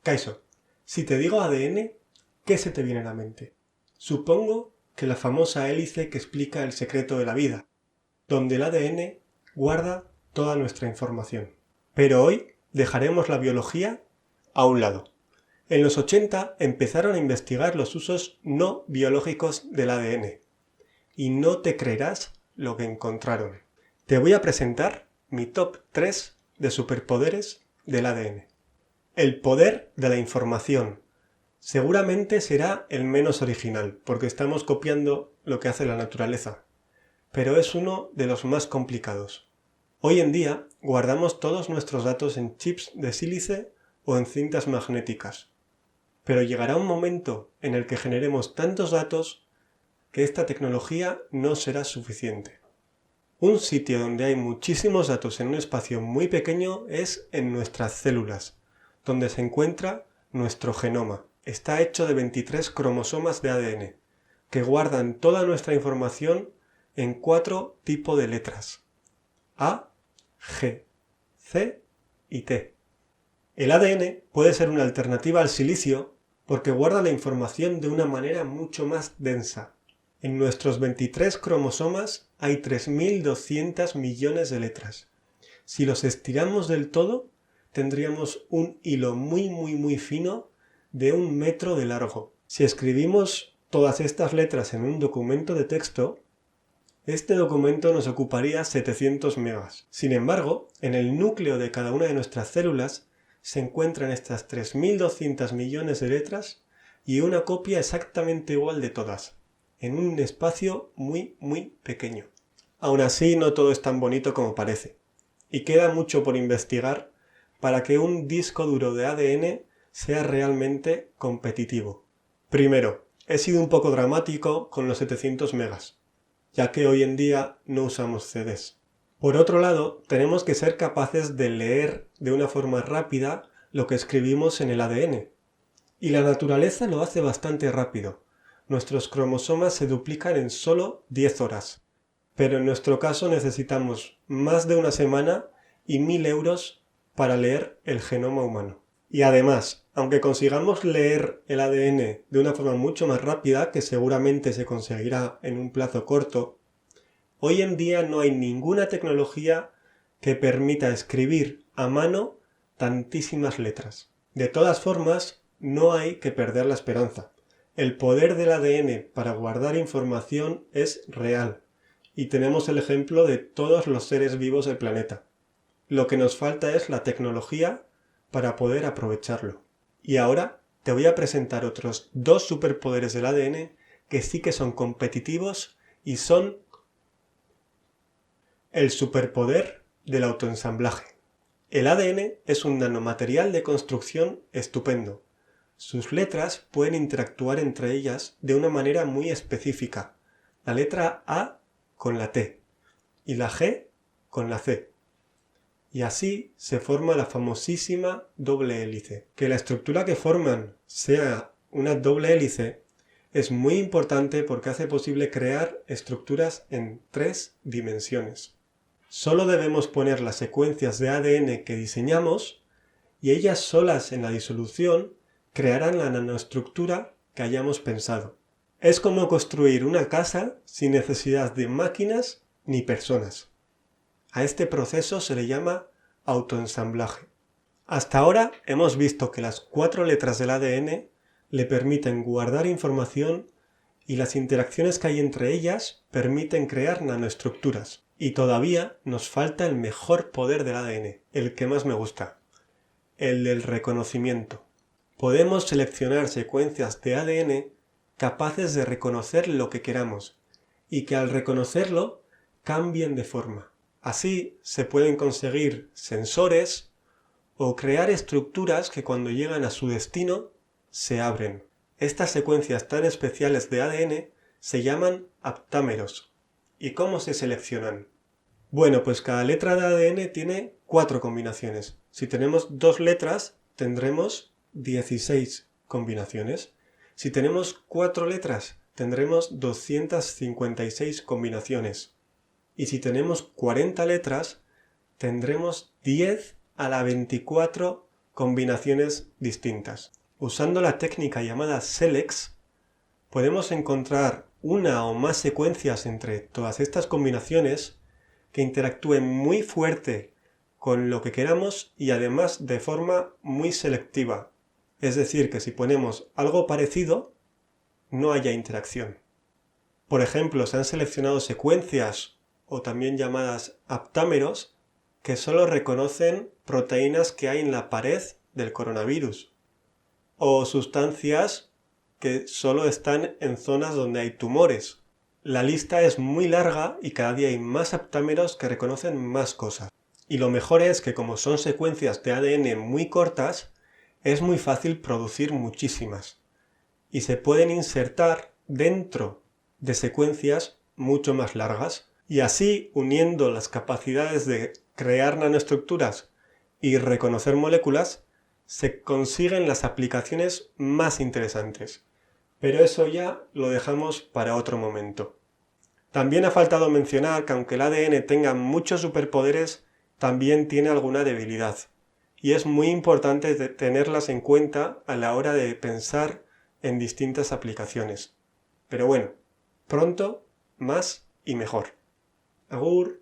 Kaiso, si te digo ADN, ¿qué se te viene a la mente? Supongo que la famosa hélice que explica el secreto de la vida, donde el ADN guarda toda nuestra información. Pero hoy dejaremos la biología a un lado. En los 80 empezaron a investigar los usos no biológicos del ADN. Y no te creerás lo que encontraron. Te voy a presentar mi top 3 de superpoderes del ADN. El poder de la información. Seguramente será el menos original, porque estamos copiando lo que hace la naturaleza. Pero es uno de los más complicados. Hoy en día guardamos todos nuestros datos en chips de sílice o en cintas magnéticas. Pero llegará un momento en el que generemos tantos datos que esta tecnología no será suficiente. Un sitio donde hay muchísimos datos en un espacio muy pequeño es en nuestras células, donde se encuentra nuestro genoma. Está hecho de 23 cromosomas de ADN, que guardan toda nuestra información en 4 tipos de letras: A, G, C y T. El ADN puede ser una alternativa al silicio porque guarda la información de una manera mucho más densa. En nuestros 23 cromosomas hay 3.200 millones de letras. Si los estiramos del todo, tendríamos un hilo muy fino de 1 metro de largo. Si escribimos todas estas letras en un documento de texto, este documento nos ocuparía 700 megas. Sin embargo, en el núcleo de cada una de nuestras células se encuentran estas 3.200 millones de letras y una copia exactamente igual de todas, en un espacio muy pequeño. Aún así, no todo es tan bonito como parece, y queda mucho por investigar para que un disco duro de ADN sea realmente competitivo. Primero, he sido un poco dramático con los 700 megas, ya que hoy en día no usamos CDs. Por otro lado, tenemos que ser capaces de leer de una forma rápida lo que escribimos en el ADN. Y la naturaleza lo hace bastante rápido. Nuestros cromosomas se duplican en solo 10 horas. Pero en nuestro caso necesitamos más de una semana y 1.000 euros para leer el genoma humano. Y además, aunque consigamos leer el ADN de una forma mucho más rápida, que seguramente se conseguirá en un plazo corto, hoy en día no hay ninguna tecnología que permita escribir a mano tantísimas letras. De todas formas, no hay que perder la esperanza. El poder del ADN para guardar información es real, y tenemos el ejemplo de todos los seres vivos del planeta. Lo que nos falta es la tecnología para poder aprovecharlo. Y ahora te voy a presentar otros 2 superpoderes del ADN que sí que son competitivos y son el superpoder del autoensamblaje. El ADN es un nanomaterial de construcción estupendo. Sus letras pueden interactuar entre ellas de una manera muy específica. La letra A con la T y la G con la C. Y así se forma la famosísima doble hélice. Que la estructura que forman sea una doble hélice es muy importante porque hace posible crear estructuras en 3 dimensiones. Solo debemos poner las secuencias de ADN que diseñamos y ellas solas en la disolución crearán la nanoestructura que hayamos pensado. Es como construir una casa sin necesidad de máquinas ni personas. A este proceso se le llama autoensamblaje. Hasta ahora hemos visto que las 4 letras del ADN le permiten guardar información y las interacciones que hay entre ellas permiten crear nanoestructuras. Y todavía nos falta el mejor poder del ADN, el que más me gusta, el del reconocimiento. Podemos seleccionar secuencias de ADN capaces de reconocer lo que queramos y que al reconocerlo cambien de forma. Así se pueden conseguir sensores o crear estructuras que cuando llegan a su destino se abren. Estas secuencias tan especiales de ADN se llaman aptámeros. ¿Y cómo se seleccionan? Bueno, pues cada letra de ADN tiene 4 combinaciones. Si tenemos 2 letras, tendremos 16 combinaciones. Si tenemos 4 letras, tendremos 256 combinaciones. Y si tenemos 40 letras, tendremos 10 a la 24 combinaciones distintas. Usando la técnica llamada SELEX, podemos encontrar una o más secuencias entre todas estas combinaciones que interactúen muy fuerte con lo que queramos y además de forma muy selectiva. Es decir, que si ponemos algo parecido, no haya interacción. Por ejemplo, se han seleccionado secuencias, o también llamadas aptámeros, que solo reconocen proteínas que hay en la pared del coronavirus, o sustancias que solo están en zonas donde hay tumores. La lista es muy larga y cada día hay más aptámeros que reconocen más cosas. Y lo mejor es que como son secuencias de ADN muy cortas, es muy fácil producir muchísimas. Y se pueden insertar dentro de secuencias mucho más largas. Y así, uniendo las capacidades de crear nanoestructuras y reconocer moléculas, se consiguen las aplicaciones más interesantes. Pero eso ya lo dejamos para otro momento. También ha faltado mencionar que aunque el ADN tenga muchos superpoderes, también tiene alguna debilidad. Y es muy importante tenerlas en cuenta a la hora de pensar en distintas aplicaciones. Pero bueno, pronto, más y mejor. Agur.